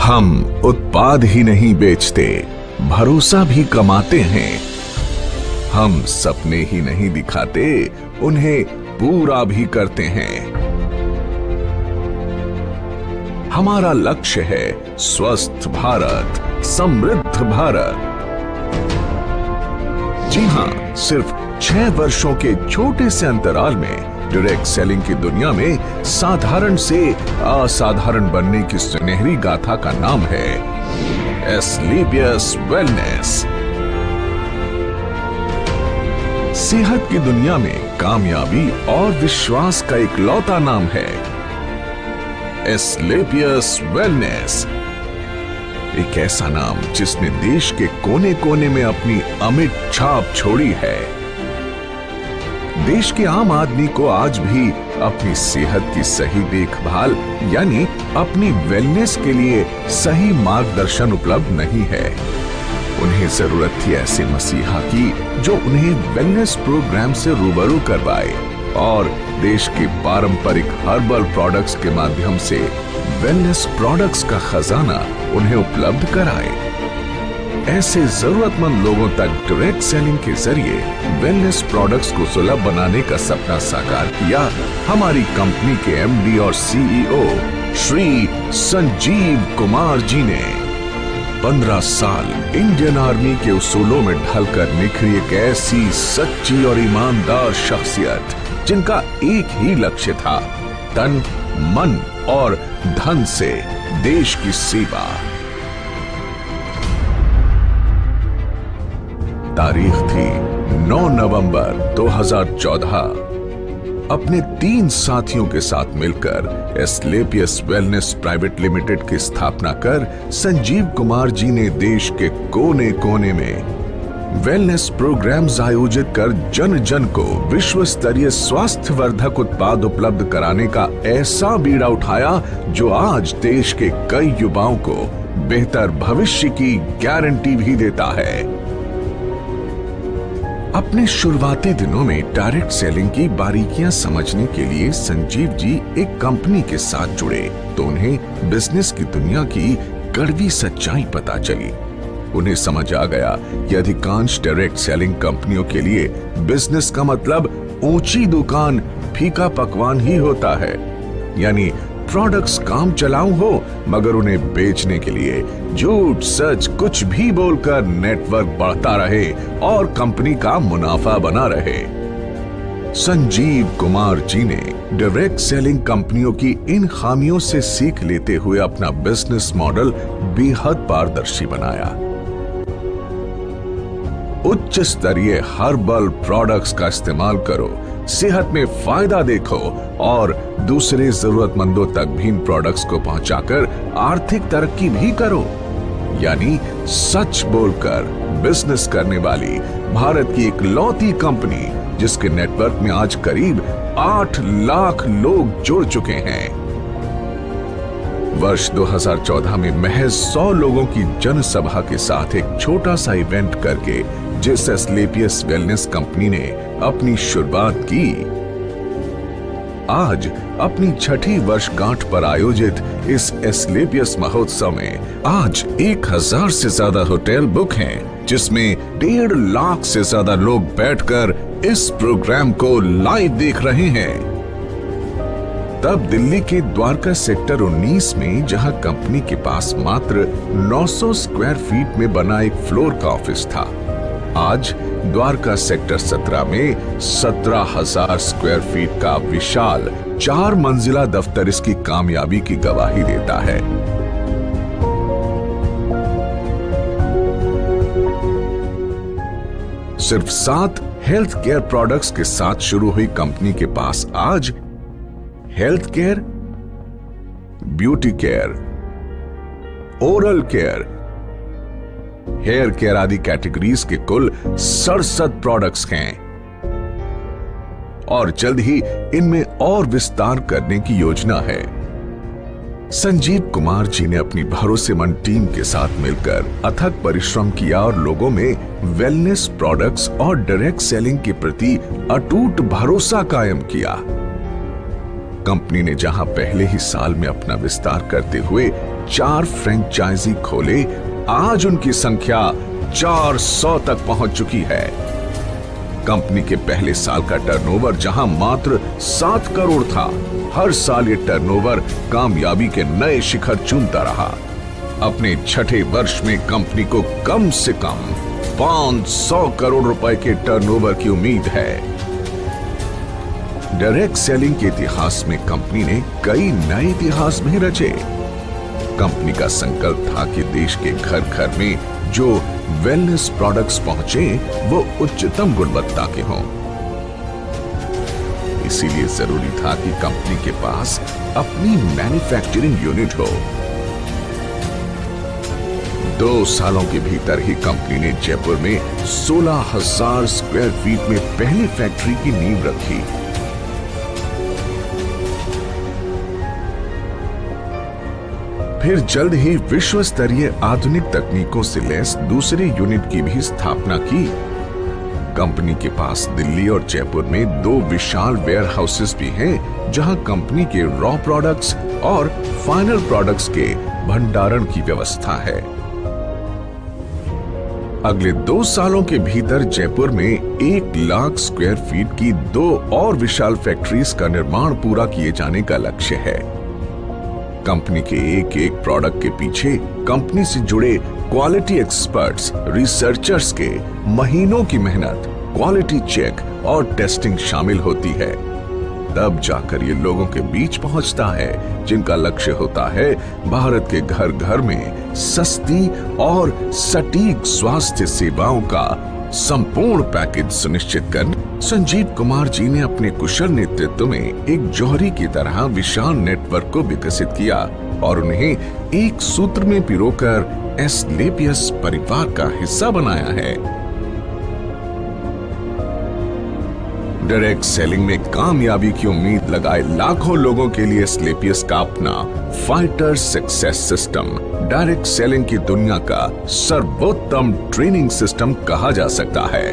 हम उत्पाद ही नहीं बेचते, भरोसा भी कमाते हैं। हम सपने ही नहीं दिखाते, उन्हें पूरा भी करते हैं। हमारा लक्ष्य है स्वस्थ भारत, समृद्ध भारत। जी हां, सिर्फ 6 वर्षों के छोटे से अंतराल में डायरेक्ट सेलिंग की दुनिया में साधारण से असाधारण बनने की सुनहरी गाथा का नाम है एस्क्लेपियस वेलनेस। सेहत की दुनिया में कामयाबी और विश्वास का इकलौता नाम है एस्क्लेपियस वेलनेस। एक ऐसा नाम जिसने देश के कोने कोने में अपनी अमिट छाप छोड़ी है। देश के आम आदमी को आज भी अपनी सेहत की सही देखभाल यानी अपनी वेलनेस के लिए सही मार्गदर्शन उपलब्ध नहीं है। उन्हें जरूरत थी ऐसे मसीहा की जो उन्हें वेलनेस प्रोग्राम से रूबरू करवाए और देश के पारंपरिक हर्बल प्रोडक्ट्स के माध्यम से वेलनेस प्रोडक्ट्स का खजाना उन्हें उपलब्ध कराए। ऐसे जरूरतमंद लोगों तक डायरेक्ट सेलिंग के जरिए वेलनेस प्रोडक्ट्स को सुलभ बनाने का सपना साकार किया हमारी कंपनी के एमडी और सीईओ श्री संजीव कुमार जी ने। 15 साल इंडियन आर्मी के उसूलों में ढलकर निखरी एक ऐसी सच्ची और ईमानदार शख्सियत जिनका एक ही लक्ष्य था, तन, मन और धन से देश की सेवा। तारीख थी 9 नवंबर 2014। अपने 3 साथियों के साथ मिलकर एस्क्लेपियस वेलनेस प्राइवेट लिमिटेड की स्थापना कर संजीव कुमार जी ने देश के कोने कोने में वेलनेस प्रोग्राम्स आयोजित कर जन जन को विश्व स्तरीय स्वास्थ्य वर्धक उत्पाद उपलब्ध कराने का ऐसा बीड़ा उठाया जो आज देश के कई युवाओं को बेहतर भविष्य की गारंटी भी देता है। अपने शुरुआती दिनों में डायरेक्ट सेलिंग की बारीकियां समझने के लिए संजीव जी एक कंपनी के साथ जुड़े तो उन्हें बिजनेस की दुनिया की कड़वी सच्चाई पता चली। उन्हें समझ आ गया कि अधिकांश डायरेक्ट सेलिंग कंपनियों के लिए बिजनेस का मतलब ऊंची दुकान, फीका पकवान ही होता है, यानी प्रोडक्ट्स काम चलाऊ हो मगर उन्हें बेचने के लिए झूठ सच कुछ भी बोलकर नेटवर्क बढ़ता रहे और कंपनी का मुनाफा बना रहे। संजीव कुमार जी ने डायरेक्ट सेलिंग कंपनियों की इन खामियों से सीख लेते हुए अपना बिजनेस मॉडल बेहद पारदर्शी बनाया। उच्च स्तरीय हर्बल प्रोडक्ट्स का इस्तेमाल करो, सेहत में फायदा देखो और दूसरे जरूरतमंदों तक भी इन प्रोडक्ट्स को पहुंचाकर आर्थिक तरक्की भी करो। यानी सच बोलकर बिजनेस करने वाली भारत की इकलौती कंपनी जिसके नेटवर्क में आज करीब 8 लाख लोग जुड़ चुके हैं। वर्ष 2014 में महज 100 लोगों की जनसभा के साथ एक छोटा सा इवेंट करके जिस एस्क्लेपियस वेलनेस कंपनी ने अपनी शुरुआत की, आज अपनी 6ठी वर्षगांठ पर आयोजित इस एस्क्लेपियस महोत्सव में आज 1000 से ज्यादा होटल बुक हैं, जिसमें 1.5 लाख से ज्यादा लोग बैठकर इस प्रोग्राम को लाइव देख रहे हैं। तब दिल्ली के द्वारका सेक्टर 19 में जहां कंपनी के पास मात्र 900 स्क्वायर फीट में बना एक फ्लोर का ऑफिस था, आज द्वारका सेक्टर 17 में 17,000 स्क्वायर फीट का विशाल 4 मंजिला दफ्तर इसकी कामयाबी की गवाही देता है। सिर्फ 7 हेल्थ केयर प्रोडक्ट्स के साथ शुरू हुई कंपनी के पास आज health care, beauty care, oral care, hair care आदि कैटेगरीज के कुल 67 प्रोडक्ट्स हैं और जल्द ही इनमें और विस्तार करने की योजना है। संजीव कुमार जी ने अपनी भरोसेमंद टीम के साथ मिलकर अथक परिश्रम किया और लोगों में वेलनेस प्रोडक्ट्स और डायरेक्ट सेलिंग के प्रति अटूट भरोसा कायम किया। कंपनी ने जहां पहले ही साल में अपना विस्तार करते हुए 4 फ्रेंचाइजी खोले, आज उनकी संख्या 400 तक पहुंच चुकी है। कंपनी के पहले साल का टर्नओवर जहां मात्र 7 करोड़ था, हर साल ये टर्नओवर कामयाबी के नए शिखर चूमता रहा। अपने छठे वर्ष में कंपनी को कम से कम 500 करोड़ रुपए के टर्नओवर की उम्मीद है। डायरेक्ट सेलिंग के इतिहास में कंपनी ने कई नए इतिहास भी रचे। कंपनी का संकल्प था कि देश के घर घर में जो वेलनेस प्रोडक्ट्स पहुंचे वो उच्चतम गुणवत्ता के हों। इसीलिए जरूरी था कि कंपनी के पास अपनी मैन्युफैक्चरिंग यूनिट हो। 2 सालों के भीतर ही कंपनी ने जयपुर में 16,000 स्क्वायर फीट में पहली फैक्ट्री की नींव रखी। फिर जल्द ही विश्व स्तरीय आधुनिक तकनीकों से लैस दूसरी यूनिट की भी स्थापना की। कंपनी के पास दिल्ली और जयपुर में 2 विशाल वेयर हाउसेस भी हैं, जहां कंपनी के रॉ प्रोडक्ट्स और फाइनल प्रोडक्ट्स के भंडारण की व्यवस्था है। अगले 2 सालों के भीतर जयपुर में 1 लाख स्क्वायर फीट की 2 और विशाल फैक्ट्रीज का निर्माण पूरा किए जाने का लक्ष्य है। कंपनी के एक प्रोडक्ट के पीछे कंपनी से जुड़े क्वालिटी एक्सपर्ट्स, रिसर्चर्स के महीनों की मेहनत, क्वालिटी चेक और टेस्टिंग शामिल होती है। तब जाकर ये लोगों के बीच पहुंचता है, जिनका लक्ष्य होता है भारत के घर घर में सस्ती और सटीक स्वास्थ्य सेवाओं का संपूर्ण पैकेज सुनिश्चित करना। संजीव कुमार जी ने अपने कुशल नेतृत्व में एक जौहरी की तरह विशाल नेटवर्क को विकसित किया और उन्हें एक सूत्र में पिरोकर एस्क्लेपियस परिवार का हिस्सा बनाया है। डायरेक्ट सेलिंग में कामयाबी की उम्मीद लगाए लाखों लोगों के लिए एस्क्लेपियस का अपना fighter success system direct selling की दुनिया का सर्वोत्तम ट्रेनिंग सिस्टम कहा जा सकता है।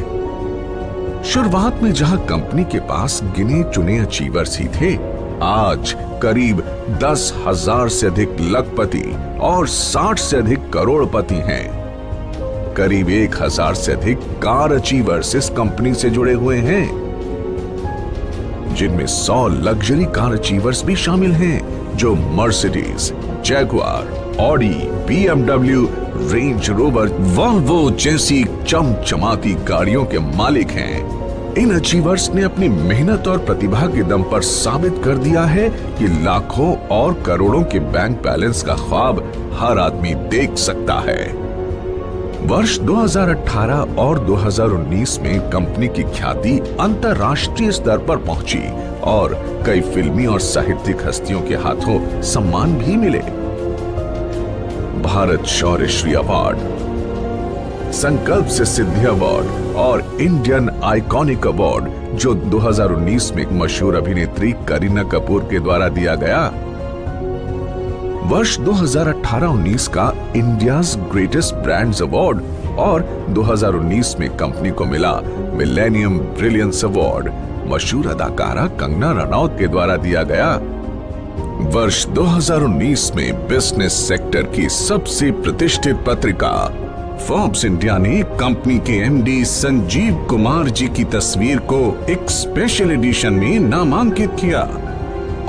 शुरुआत में जहां कंपनी के पास गिने चुने अचीवर्स ही थे, आज करीब 10,000 से अधिक लखपति और 60 से अधिक करोड़पति हैं। करीब 1,000 से अधिक कार अचीवर्स इस कंपनी से जुड़े हुए हैं, जिनमें 100 लग्जरी कार अचीवर्स भी शामिल हैं, जो Mercedes, Jaguar, Audi, BMW, range rover, Volvo जैसी चमचमाती गाड़ियों के मालिक हैं। इन अचीवर्स ने अपनी मेहनत और प्रतिभा के दम पर साबित कर दिया है कि लाखों और करोड़ों के बैंक बैलेंस का ख्वाब हर आदमी देख सकता है। वर्ष 2018 और 2019 में कंपनी की ख्याति अंतर्राष्ट्रीय स्तर पर पहुंची और कई फिल्मी और साहित्यिक हस्तियों के हाथों सम्मान भी मिले। भारत शौर्य श्री अवार्ड, संकल्प से सिद्धि अवार्ड और इंडियन आइकॉनिक अवार्ड, जो 2019 में एक मशहूर अभिनेत्री करीना कपूर के द्वारा दिया गया। वर्ष 2018-19 का इंडियाज ग्रेटेस्ट ब्रांड्स अवार्ड और 2019 में कंपनी को मिला मिलेनियम ब्रिलियंस अवार्ड मशहूर अदाकारा कंगना रनौत के द्वारा दिया गया। वर्ष 2019 में बिजनेस सेक्टर की सबसे प्रतिष्ठित पत्रिका फोर्ब्स इंडिया ने कंपनी के एमडी संजीव कुमार जी की तस्वीर को एक स्पेशल एडिशन में नामांकित किया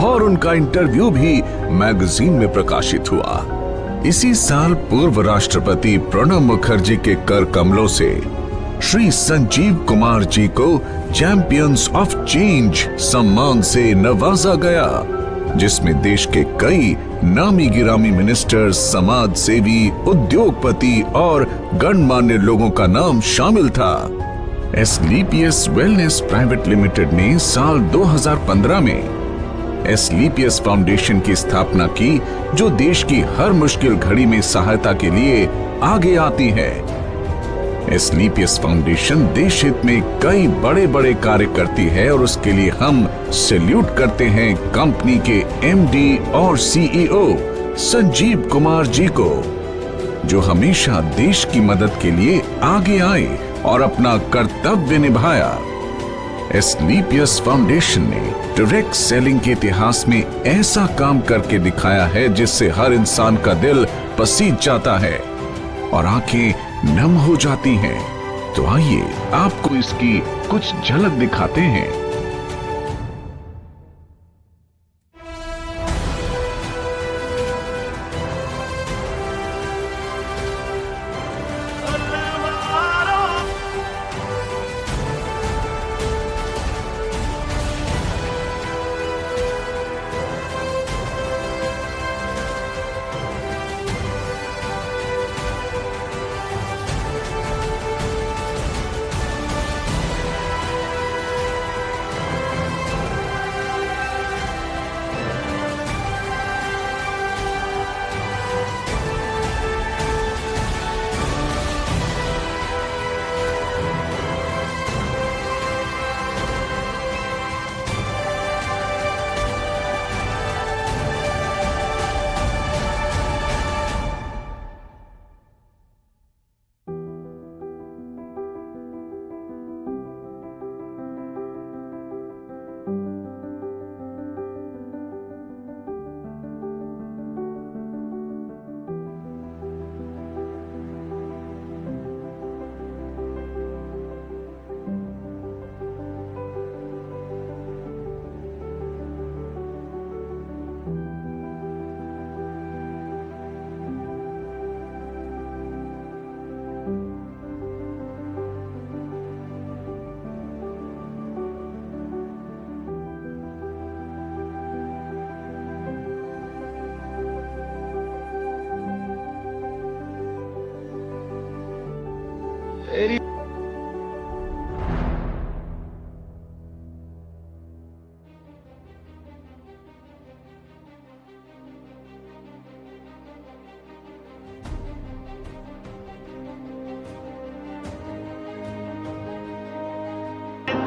और उनका इंटरव्यू भी मैगजीन में प्रकाशित हुआ। इसी साल पूर्व राष्ट्रपति प्रणब मुखर्जी के कर कमलों से श्री संजीव कुमार जी को चैंपियंस ऑफ चेंज सम्मान से नवाजा गया, जिसमें देश के कई नामी गिरामी मिनिस्टर्स, समाज सेवी, उद्योगपति और गणमान्य लोगों का नाम शामिल था। एस्क्लेपियस वेलनेस प्राइवेट लिमिटेड ने साल 2015 में एस्क्लेपियस फाउंडेशन की स्थापना की, जो देश की हर मुश्किल घड़ी में सहायता के लिए आगे आती है। एस्क्लेपियस फाउंडेशन देश हित में कई बड़े बड़े कार्य करती है और उसके लिए हम सैल्यूट करते हैं कंपनी के एमडी और सीईओ संजीव कुमार जी को, जो हमेशा देश की मदद के लिए आगे आए और अपना कर्तव्य निभाया। एस्क्लेपियस फाउंडेशन ने डायरेक्ट सेलिंग के इतिहास में ऐसा काम करके दिखाया है जिससे हर इंसान का दिल पसीज जाता है और आंखें नम हो जाती हैं। तो आइए आपको इसकी कुछ झलक दिखाते हैं।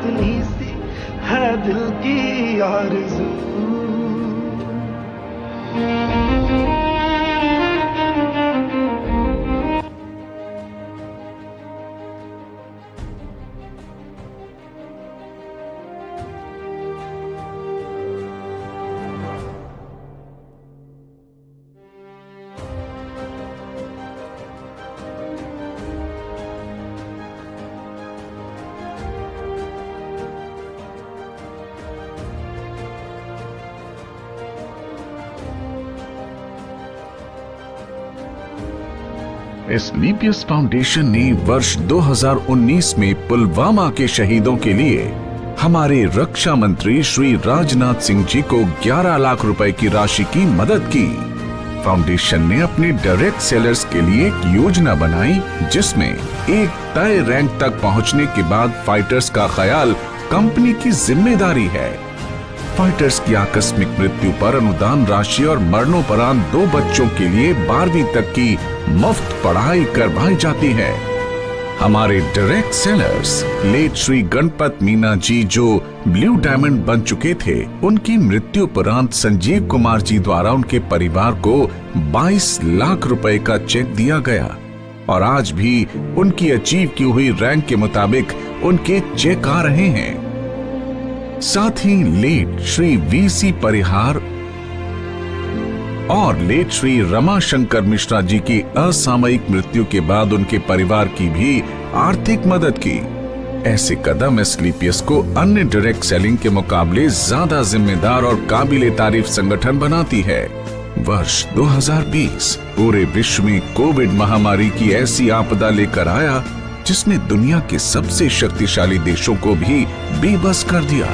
इतनी सी है दिल की आरज़ू, एस्क्लेपियस फाउंडेशन ने वर्ष 2019 में पुलवामा के शहीदों के लिए हमारे रक्षा मंत्री श्री राजनाथ सिंह जी को 11 लाख रुपए की राशि की मदद की। फाउंडेशन ने अपने डायरेक्ट सेलर्स के लिए एक योजना बनाई जिसमें एक तय रैंक तक पहुंचने के बाद फाइटर्स का ख्याल कंपनी की जिम्मेदारी है। फाइटर्स की आकस्मिक मृत्यु पर अनुदान राशि और मरणोपरांत 2 बच्चों के लिए 12वीं तक की मुफ्त पढ़ाई करवाई जाती है। हमारे direct sellers late Shri Ganpat Meena ji जो ब्लू डायमंड बन चुके थे, उनकी मृत्यु उपरांत संजीव कुमार जी द्वारा उनके परिवार को 22 लाख रुपए का चेक दिया गया और आज भी उनकी अचीव की हुई रैंक के मुताबिक उनके चेक आ रहे हैं। साथ ही लेट श्री वीसी परिहार और लेट श्री रमाशंकर मिश्रा जी की असामयिक मृत्यु के बाद उनके परिवार की भी आर्थिक मदद की। ऐसे कदम एस्क्लेपियस को अन्य डायरेक्ट सेलिंग के मुकाबले ज्यादा जिम्मेदार और काबिले तारीफ संगठन बनाती है। वर्ष 2020 पूरे विश्व में कोविड महामारी की ऐसी आपदा लेकर आया जिसने दुनिया के सबसे शक्तिशाली देशों को भी बेबस कर दिया।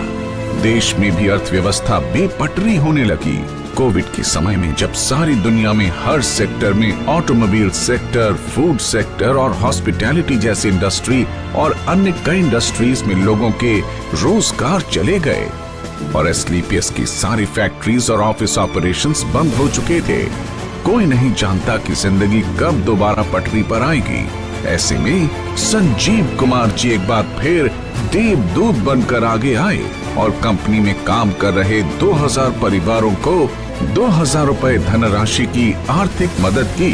देश में भी अर्थव्यवस्था बेपटरी होने लगी। कोविड के समय में जब सारी दुनिया में हर सेक्टर में ऑटोमोबाइल सेक्टर, फूड सेक्टर और हॉस्पिटैलिटी जैसी इंडस्ट्री और अन्य कई इंडस्ट्रीज में लोगों के रोजगार चले गए और एस्क्लेपियस की सारी फैक्ट्रीज और ऑफिस ऑपरेशंस बंद हो चुके थे, कोई नहीं जानता कि जिंदगी कब दोबारा पटरी पर आएगी। ऐसे में संजीव कुमार जी एक बार फिर देवदूत बनकर आगे आए और कंपनी में काम कर रहे 2000 परिवारों को 2000 रुपए धनराशि की आर्थिक मदद की।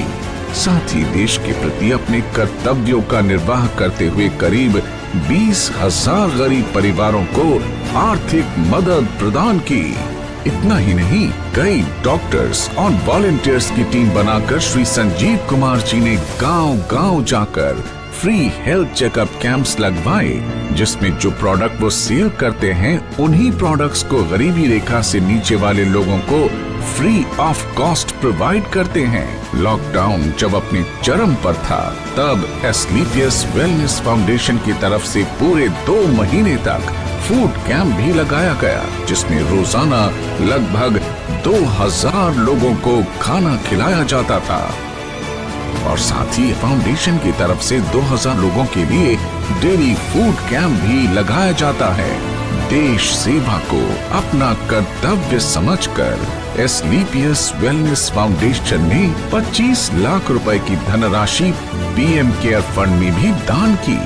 साथ ही देश के प्रति अपने कर्तव्यों का निर्वाह करते हुए करीब 20,000 गरीब परिवारों को आर्थिक मदद प्रदान की। इतना ही नहीं, कई डॉक्टर्स और वॉलंटियर्स की टीम बनाकर श्री संजीव कुमार जी ने गांव-गांव जाकर फ्री हेल्थ चेकअप कैंप्स लगवाए, जिसमें जो प्रोडक्ट वो सेल करते हैं उन्हीं प्रोडक्ट्स को गरीबी रेखा से नीचे वाले लोगों को फ्री ऑफ कॉस्ट प्रोवाइड करते हैं। लॉकडाउन जब अपने चरम पर था, तब एस्क्लेपियस वेलनेस फाउंडेशन की तरफ से पूरे 2 महीने तक फूड कैंप भी लगाया गया, जिसमें रोजाना लगभग 2000 लोगों को खाना खिलाया जाता था। और साथ ही फाउंडेशन की तरफ से 2000 लोगों के लिए डेली फूड कैंप भी लगाया जाता है। देश सेवा को अपना कर्तव्य समझकर एस्क्लेपियस वेलनेस फाउंडेशन ने 25 लाख रुपए की धनराशि पीएम केयर फंड में भी दान की।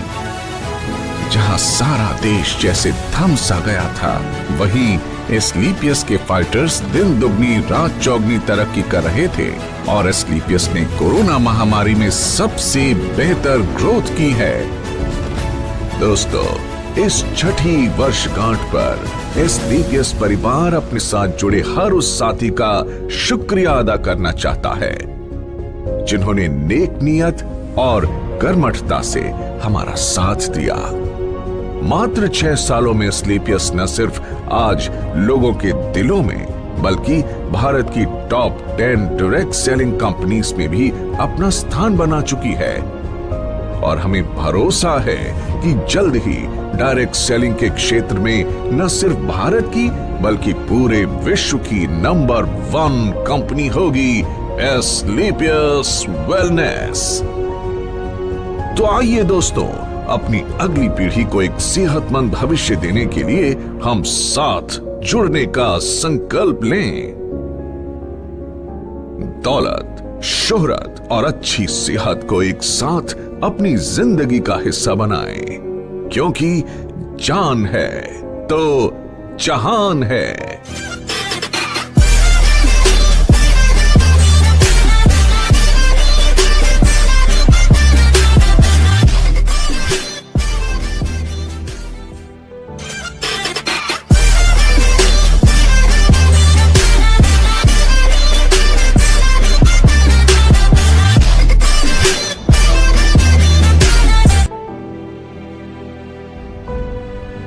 जहां सारा देश जैसे थम सा गया था, वहीं एस्क्लेपियस के फाइटर्स दिन दुगनी रात चौगनी तरक्की कर रहे थे और एस्क्लेपियस ने कोरोना महामारी में सबसे बेहतर ग्रोथ की है। दोस्तों, इस छठी वर्षगांठ पर एस्क्लेपियस परिवार अपने साथ जुड़े हर उस साथी का शुक्रिया अदा करना चाहता है, जिन्होंने नेक नियत और कर्मठता से हमारा साथ दिया। मात्र 6 सालों में एस्क्लेपियस न सिर्फ आज लोगों के दिलों में, बल्कि भारत की टॉप 10 डायरेक्ट सेलिंग कंपनीज में भी अपना स्थान बना चुकी है। और हमें भरोसा है कि जल्द ही डायरेक्ट सेलिंग के क्षेत्र में न सिर्फ भारत की, बल्कि पूरे विश्व की नंबर 1 कंपनी होगी एस्क्लेपियस वेलनेस। तो आइए दोस्तों, अपनी अगली पीढ़ी को एक सेहतमंद भविष्य देने के लिए हम साथ जुड़ने का संकल्प लें। दौलत, शोहरत और अच्छी सेहत को एक साथ अपनी जिंदगी का हिस्सा बनाएं, क्योंकि जान है तो जहान है।